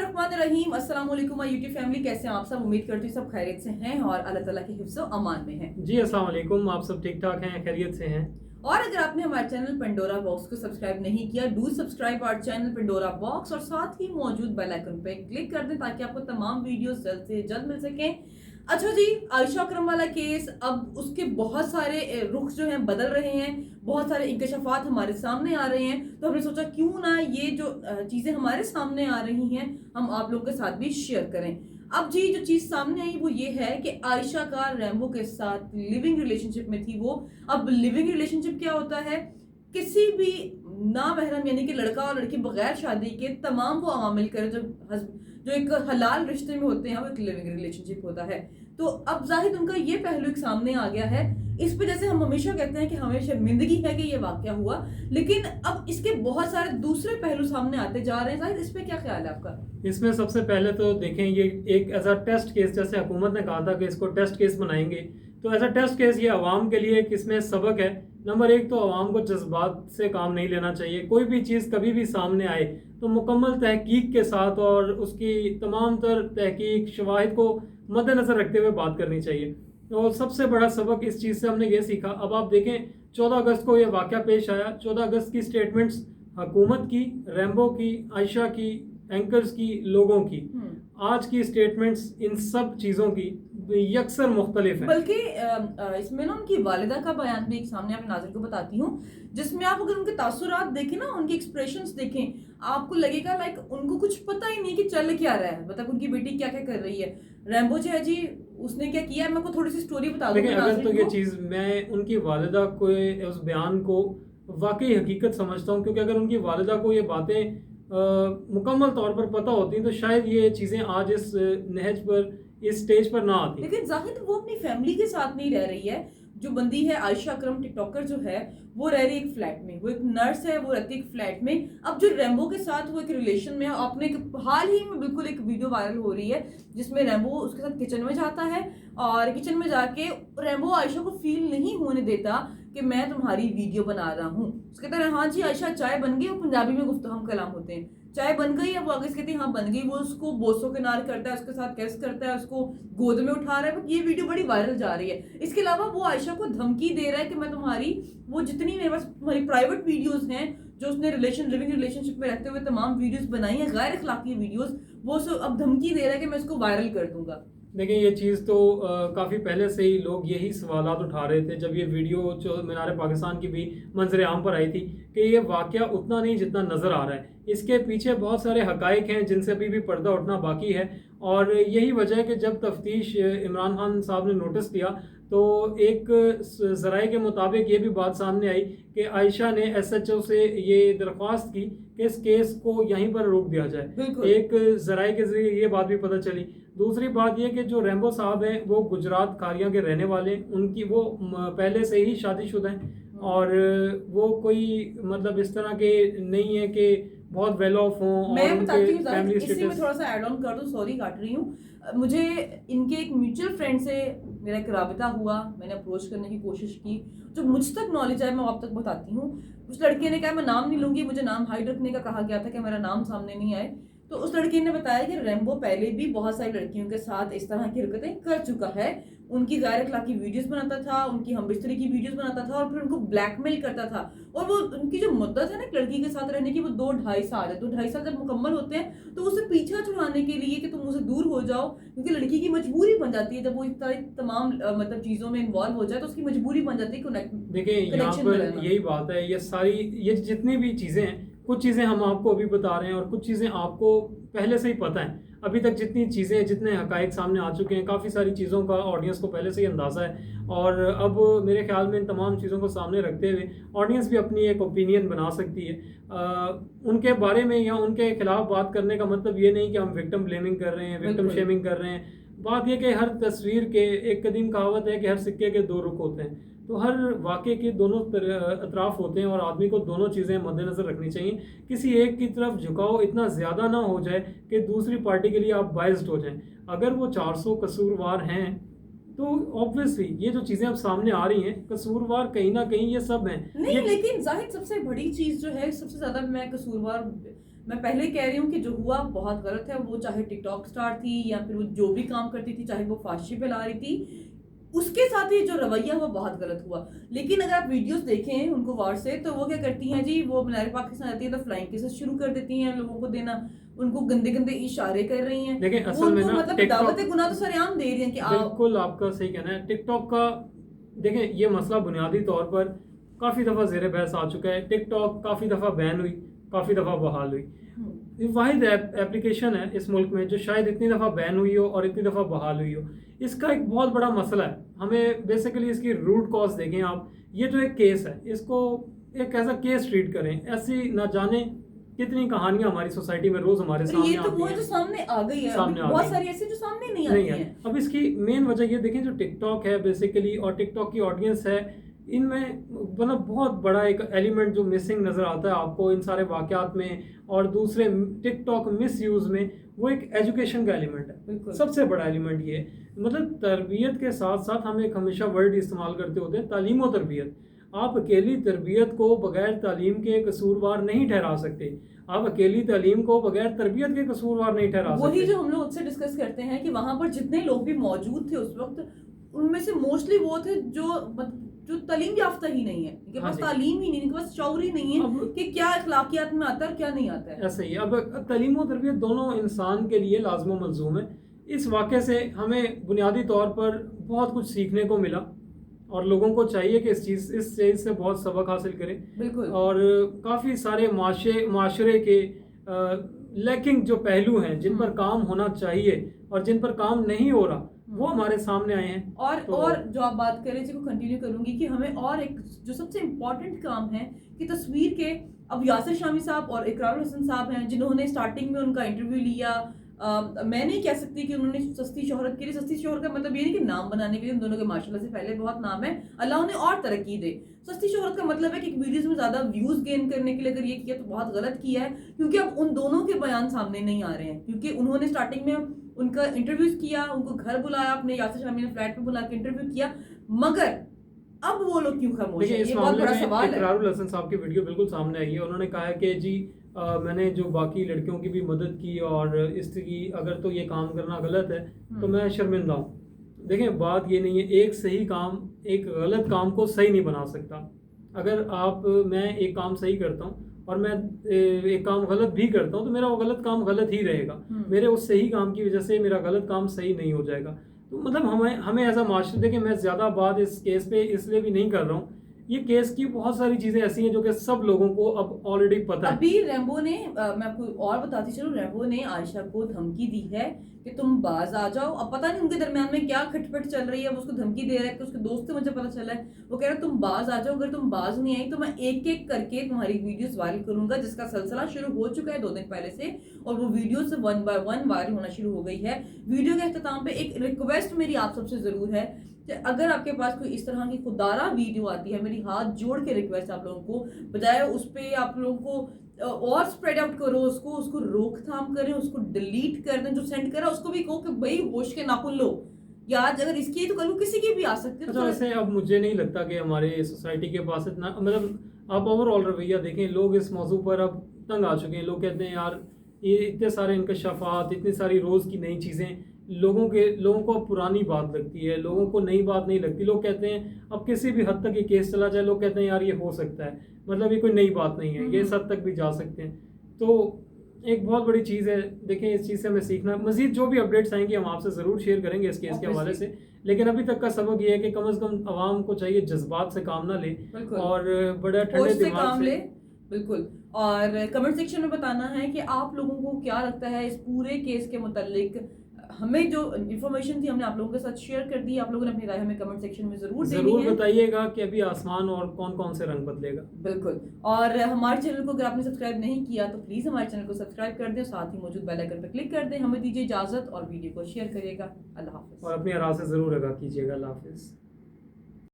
बिस्मिल्लाहिर्रहमानिर्रहीम। अस्सलाम वालेकुम माय यूट्यूब फैमिली, कैसे हैं आप सब? उम्मीद करती हूँ सब खैरियत से हैं और अल्लाह ताला के हिफ्ज़ व अमान में हैं। जी अस्सलाम वालेकुम, आप सब ठीक ठाक हैं, खैरियत से हैं। और अगर आपने हमारे चैनल पेंडोरा बॉक्स को सब्सक्राइब नहीं किया, do subscribe our channel Pandora box और साथ ही मौजूद बेल आइकन पे क्लिक कर दें ताकि आपको तमाम वीडियोस जल्द से जल्द मिल सकें। अच्छा जी, आयशा अकरम वाला केस, अब उसके बहुत सारे रुख जो हैं बदल रहे हैं, बहुत सारे इंकशाफात हमारे सामने आ रहे हैं, तो हमने सोचा क्यों ना ये जो चीज़ें हमारे सामने आ रही हैं हम आप लोगों के साथ भी शेयर करें। अब जी जो चीज़ सामने आई वो ये है कि आयशा का रैम्बो के साथ लिविंग रिलेशनशिप में थी वो। अब लिविंग रिलेशनशिप क्या होता है? किसी भी नामहरम यानी कि लड़का और लड़की बगैर शादी के तमाम वो अवामिल करें जो एक हलाल रिश्ते में होते हैं वो एक लिविंग रिलेशनशिप होता है। तो अब जाहिर उनका ये पहलू एक सामने आ गया है। इस पे जैसे हम हमेशा कहते हैं कि हमें शर्मिंदगी है कि ये वाकया हुआ, लेकिन अब इसके बहुत सारे दूसरे पहलू सामने आते जा रहे हैं। जाहिर इस पे क्या ख्याल है आपका? इसमें सबसे पहले तो देखें, ये एक एज अ टेस्ट केस, जैसे हुकूमत ने कहा था कि इसको टेस्ट केस बनाएंगे, तो एज अ टेस्ट केस ये अवाम के लिए किसमें सबक है। नंबर एक तो अवाम को जज्बात से काम नहीं लेना चाहिए। कोई भी चीज़ कभी भी सामने आए तो मुकम्मल तहकीक के साथ और उसकी तमाम तर तहकीक शवाहिद को मद्देनज़र रखते हुए बात करनी चाहिए। और सबसे बड़ा सबक इस चीज़ से हमने ये सीखा। अब आप देखें, 14 अगस्त को ये वाक़या पेश आया। 14 अगस्त की स्टेटमेंट्स हुकूमत की, रैम्बो की, आयशा की, एंकर्स की, लोगों की, आज की स्टेटमेंट्स इन सब चीज़ों की यकसर मुख्तलिफ है। बल्कि इसमें ना उनकी वालिदा का बयान भी एक सामने आप नाज़िर को बताती हूँ, जिसमें आप अगर उनके तासुरात देखें ना, उनके एक्सप्रेशंस देखें, आपको लगेगा लाइक उनको कुछ पता ही नहीं कि चल क्या रहा है, मतलब उनकी बेटी क्या क्या कर रही है। रैम्बो जो है जी, उसने क्या किया है, मैं आपको थोड़ी सी स्टोरी बता दूं। देखिए, अगर तो ये चीज़ मैं उनकी वालिदा को उस बयान को वाकई हकीकत समझता हूँ, क्योंकि अगर उनकी वालिदा को ये बातें मुकम्मल तौर पर पता होती तो शायद ये चीज़ें आज इस नहज पर, इस स्टेज पर ना आती। लेकिन जाहिर वो अपनी फैमिली के साथ नहीं रह रही है। जो बंदी है आयशा अकरम टिकटॉकर जो है, वो रह रही है एक फ्लैट में, वो एक नर्स है, वो रहती है एक फ्लैट में। अब जो रैम्बो के साथ वो एक रिलेशन में है, आपने हाल ही में बिल्कुल एक वीडियो वायरल हो रही है जिसमें रैम्बो उसके साथ किचन में जाता है और किचन में जाके रैम्बो आयशा को फील नहीं होने देता कि मैं तुम्हारी वीडियो बना रहा हूँ। उसके तरह हाँ जी आयशा चाय बन गई, वो पंजाबी में गुफ्तहम कलाम होते हैं, चाय बन गई है, वो आगे से कहती है हाँ बन गई। वो उसको बोसो किनार करता है, उसके साथ किस करता है, उसको गोद में उठा रहा है। ये वीडियो बड़ी वायरल जा रही है। इसके अलावा वो आयशा को धमकी दे रहा है कि मैं तुम्हारी वो जितनी मेरे पास तुम्हारी प्राइवेट वीडियोस हैं जो उसने लिविंग रिलेशनशिप में रहते हुए तमाम वीडियोस बनाई हैं, गैर अखलाकी वीडियोस, वो अब धमकी दे रहा है कि मैं इसको वायरल कर दूंगा। देखिए, ये चीज़ तो काफ़ी पहले से ही लोग यही सवालात उठा रहे थे, जब ये वीडियो जो मीनार पाकिस्तान की भी मंजर आम पर आई थी, कि ये वाक़या उतना नहीं जितना नज़र आ रहा है। इसके पीछे बहुत सारे हक़ाइक़ हैं जिनसे अभी भी पर्दा उठना बाकी है। और यही वजह है कि जब तफ्तीश इमरान खान साहब ने नोटिस दिया तो एक ज़राए के मुताबिक ये भी बात सामने आई कि आयशा ने SHO से ये दरख्वास्त की कि इस केस को यहीं पर रोक दिया जाए। एक ज़राए के ज़रिए ये बात भी पता चली। दूसरी बात ये कि जो रैम्बो साहब हैं वो गुजरात खारिया के रहने वाले, उनकी वो पहले से ही शादीशुदा हैं और वो कोई मतलब इस तरह के नहीं है कि बहुत वेल ऑफ हों। मैं बताती हूँ, इसी में थोड़ा सा ऐड ऑन कर दूँ, सॉरी काट रही हूँ। मुझे इनके एक म्यूचुअल फ्रेंड से मेरा एक राबिता हुआ, मैंने अप्रोच करने की कोशिश की। जो मुझ तक नॉलेज है मैं आप तक बताती हूँ। उस लड़के ने कहा, मैं नाम नहीं लूंगी, मुझे नाम हाइड रखने का कहा गया था कि मेरा नाम सामने नहीं आए। तो उस लड़के ने बताया कि रैम्बो पहले भी बहुत सारी लड़कियों के साथ इस तरह की हरकतें कर चुका है। उनकी गैर अखलाकी वीडियोस बनाता था, उनकी हमबिस्तरी की वीडियोस बनाता था और फिर उनको ब्लैकमेल करता था। और वो उनकी जो मुद्दत है ना एक लड़की के साथ रहने की, वो 2-2.5 साल है। 2-2.5 साल जब मुकम्मल होते हैं तो उसे पीछा छुड़ाने के लिए कि तुम मुझसे दूर हो जाओ, क्योंकि लड़की की मजबूरी बन जाती है जब वो इस तरह तमाम मतलब चीज़ों में इन्वॉल्व हो जाए तो उसकी मजबूरी बन जाती है देखिए, यहाँ पर यही बात है। ये सारी ये जितनी भी चीज़ें हैं, कुछ चीज़ें हम आपको अभी बता रहे हैं और कुछ चीज़ें आपको पहले से ही पता है। अभी तक जितनी चीज़ें, जितने हक़ाइक़ सामने आ चुके हैं, काफ़ी सारी चीज़ों का ऑडियंस को पहले से ही अंदाज़ा है। और अब मेरे ख़्याल में इन तमाम चीज़ों को सामने रखते हुए ऑडियंस भी अपनी एक ओपिनियन बना सकती है। उनके बारे में या उनके ख़िलाफ़ बात करने का मतलब ये नहीं कि हम विक्टिम ब्लेमिंग कर रहे हैं, विक्टिम शेमिंग कर रहे हैं। बात यह कि हर तस्वीर के, एक कदीम कहावत है कि हर सिक्के के 2 रुख होते हैं, तो हर वाक़े के दोनों अतराफ़ होते हैं और आदमी को दोनों चीज़ें मद्देनज़र रखनी चाहिए। किसी एक की तरफ झुकाव इतना ज़्यादा ना हो जाए कि दूसरी पार्टी के लिए आप बायस्ड हो जाएं। अगर वो 400 कसूरवार हैं तो ऑब्वियसली ये जो चीज़ें अब सामने आ रही हैं, कसूरवार कहीं ना कहीं ये सब हैं। नहीं, लेकिन जाहिर सबसे बड़ी चीज़ जो है, सबसे ज़्यादा मैं कसूरवार मैं पहले कह रही हूँ कि जो हुआ बहुत गलत है, वो चाहे टिकटॉक स्टार थी या फिर वो जो भी काम करती थी, चाहे वो फांसी फैला रही थी, उसके साथ ही जो रवैया वो बहुत गलत हुआ। लेकिन अगर आप वीडियोस देखें उनको वार से, तो वो क्या करती हैं जी, वो बनारे पाकिस्तान आती है तो फ्लाइंग केसेस शुरू कर देती हैं लोगों को देना, उनको गंदे गंदे इशारे कर रही हैं। देखिए असल में ना मतलब दावत गुनाह तो सरेआम दे रही हैं कि बिल्कुल आपका सही कहना है। टिकटॉक का देखें ये मसला बुनियादी तौर पर काफ़ी दफ़ा ज़ेर बहस आ चुका है। टिकटॉक काफ़ी दफ़ा बैन हुई, काफ़ी दफ़ा बहाल हुई। ये वाहिद एप्लीकेशन है इस मुल्क में जो शायद इतनी दफ़ा बैन हुई हो और इतनी दफ़ा बहाल हुई हो। इसका एक बहुत बड़ा मसला है, हमें बेसिकली इसकी रूट कॉज देखें आप। ये जो एक केस है, इसको एक ऐसा केस ट्रीट करें, ऐसी ना जाने कितनी कहानियां हमारी सोसाइटी में रोज हमारे सामने ये तो वो जो सामने आ गई है, बहुत सारी ऐसी जो सामने नहीं आती हैं। अब इसकी मेन वजह ये देखें, जो टिकटॉक है बेसिकली और टिकटॉक की ऑडियंस है, इनमें मतलब बहुत बड़ा एक एलिमेंट जो मिसिंग नज़र आता है आपको इन सारे वाक़यात में और दूसरे टिकटॉक मिस यूज़ में, वो एक एजुकेशन का एलिमेंट है। सबसे बड़ा एलिमेंट ये है, मतलब तरबियत के साथ साथ हम एक हमेशा वर्ड इस्तेमाल करते होते हैं, तालीम और तरबियत। आप अकेली तरबियत को बगैर तालीम के कसूरवार नहीं ठहरा सकते, आप अकेली तालीम को बगैर तरबियत के कसूरवार नहीं ठहरा सकते। वही जो हम लोग अक्सर डिस्कस करते हैं कि वहाँ पर जितने लोग भी मौजूद थे उस वक्त, उनमें से मोस्टली वो थे जो तालीम याफ्ता ही नहीं है, इनके पास तालीम ही नहीं, इनके पास शऊर ही नहीं है कि क्या अखलाकियात में आता है और क्या नहीं आता है। ऐसा ही अब तालीम और तरबियत दोनों इंसान के लिए लाज़िम व मलज़ूम है। इस वाक़े से हमें बुनियादी तौर पर बहुत कुछ सीखने को मिला और लोगों को चाहिए कि इस चीज़ से बहुत सबक हासिल करें। बिल्कुल। और काफ़ी सारे माशरे के लैकिंग जो पहलू हैं, जिन पर काम होना चाहिए और जिन पर काम नहीं हो रहा, वो हमारे सामने आए हैं। और जो आप बात कर रहे थे वो कंटिन्यू करूंगी कि हमें और एक जो सबसे इम्पोर्टेंट काम है कि तस्वीर के, अब यासिर शामी साहब और इकरारुल हसन साहब हैं जिन्होंने स्टार्टिंग में उनका इंटरव्यू लिया। मैं नहीं कह सकती कि उन्होंने सस्ती शोहरत के लिए, सस्ती शोहरत का मतलब ये नहीं कि नाम बनाने के लिए, उन दोनों के माशाल्लाह से पहले बहुत नाम है, अल्लाह उन्हें और तरक्की दे। सस्ती शोहरत का मतलब है कि वीडियोस में ज्यादा व्यूज गेन करने के लिए अगर ये किया तो बहुत गलत किया है, क्योंकि अब उन दोनों के बयान सामने नहीं आ रहे हैं, क्योंकि उन्होंने स्टार्टिंग में उनका इंटरव्यू किया, उनको घर बुलाया, अपने यासिर शामी ने फ्लैट पे बुला के इंटरव्यू किया, मगर अब वो लोग क्यों खामोश हैं, ये बहुत बड़ा सवाल है। इकरारुल हसन साहब की वीडियो बिल्कुल सामने आई है, उन्होंने कहा है कि जी मैंने जो बाकी लड़कियों की भी मदद की और इसकी अगर तो ये काम करना गलत है तो मैं शर्मिंदा हूँ। देखें बात ये नहीं है, एक सही काम एक गलत काम को सही नहीं बना सकता। अगर मैं एक काम सही करता हूँ और मैं एक काम गलत भी करता हूँ तो मेरा वो गलत काम गलत ही रहेगा, मेरे उस सही काम की वजह से मेरा गलत काम सही नहीं हो जाएगा। तो मतलब हमें एज अ मास्टर, देखिए मैं ज़्यादा बात इस केस पे इसलिए भी नहीं कर रहा हूँ, ये केस की बहुत सारी चीजें ऐसी हैं जो कि सब लोगों को अब ऑलरेडी पता है। अभी रैम्बो ने मैं आपको और बताती चलूं, रैम्बो ने आयशा को धमकी दी है कि तुम बाज आ जाओ। अब पता नहीं उनके दरमियान में क्या खटपट चल रही है, वो उसको धमकी दे रहा है कि उसके दोस्त से मुझे पता चला है, वो कह रहा है तुम बाज आ जाओ, अगर तुम बाज नहीं आई तो मैं एक एक करके तुम्हारी वीडियोस वायरल करूंगा, जिसका सिलसिला शुरू हो चुका है 2 दिन पहले से, और वो वीडियोस 1 बाय 1 वायरल होना शुरू हो गई है। वीडियो के अख्ताम पे एक रिक्वेस्ट मेरी आप सबसे जरूर है, अगर आपके पास कोई इस तरह की खुदारा वीडियो आती है, मेरी हाथ जोड़ के रिक्वेस्ट आप लोगों को, बजाय उस पे आप लोगों को और स्प्रेड आउट करो, उसको रोकथाम करें, उसको डिलीट कर दें, जो सेंड करा उसको भी कहो कि भाई होश के नाखून लो, या आज अगर इसकी है तो कल को किसी की भी आ सकती है। अच्छा, वैसे अब मुझे नहीं लगता कि हमारे सोसाइटी के पास इतना, मतलब आप ओवरऑल रवैया देखें, लोग इस मौजू पर अब तंग आ चुके हैं। लोग कहते हैं यार ये इतने सारे इंकशाफात, इतनी सारी रोज़ की नई चीज़ें, लोगों को पुरानी बात लगती है, लोगों को नई बात नहीं लगती। लोग कहते हैं अब किसी भी हद तक ये केस चला जाए, लोग कहते हैं यार ये हो सकता है, मतलब ये कोई नई बात नहीं है, ये इस हद तक भी जा सकते हैं। तो एक बहुत बड़ी चीज़ है, देखें इस चीज़ से हमें सीखना, मजीद जो भी अपडेट्स आएंगे हम आपसे ज़रूर शेयर करेंगे इस केस के हवाले से, लेकिन अभी तक का सबक ये है कि कम से कम आवाम को चाहिए जज्बात से काम ना ले और बड़ा ठंडे दिमाग से बिल्कुल। और कमेंट सेक्शन में बताना है कि आप लोगों को क्या लगता है इस पूरे केस के मुतालिक। हमें जो इन्फॉर्मेशन थी हमने आप लोगों के साथ शेयर कर दी, आप लोगों ने अपनी राय हमें कमेंट सेक्शन में जरूर बताइएगा कि अभी आसमान और कौन कौन से रंग बदलेगा। बिल्कुल। और हमारे चैनल को अगर आपने सब्सक्राइब नहीं किया तो प्लीज हमारे चैनल को सब्सक्राइब कर दें, साथ ही मौजूद बेल आइकन पर क्लिक कर दें। हमें दीजिए इजाजत और वीडियो को शेयर करिएगा। अल्लाह हाफिज। और अपनी आराम से जरूर आगाह कीजिएगा। अल्लाह हाफिज।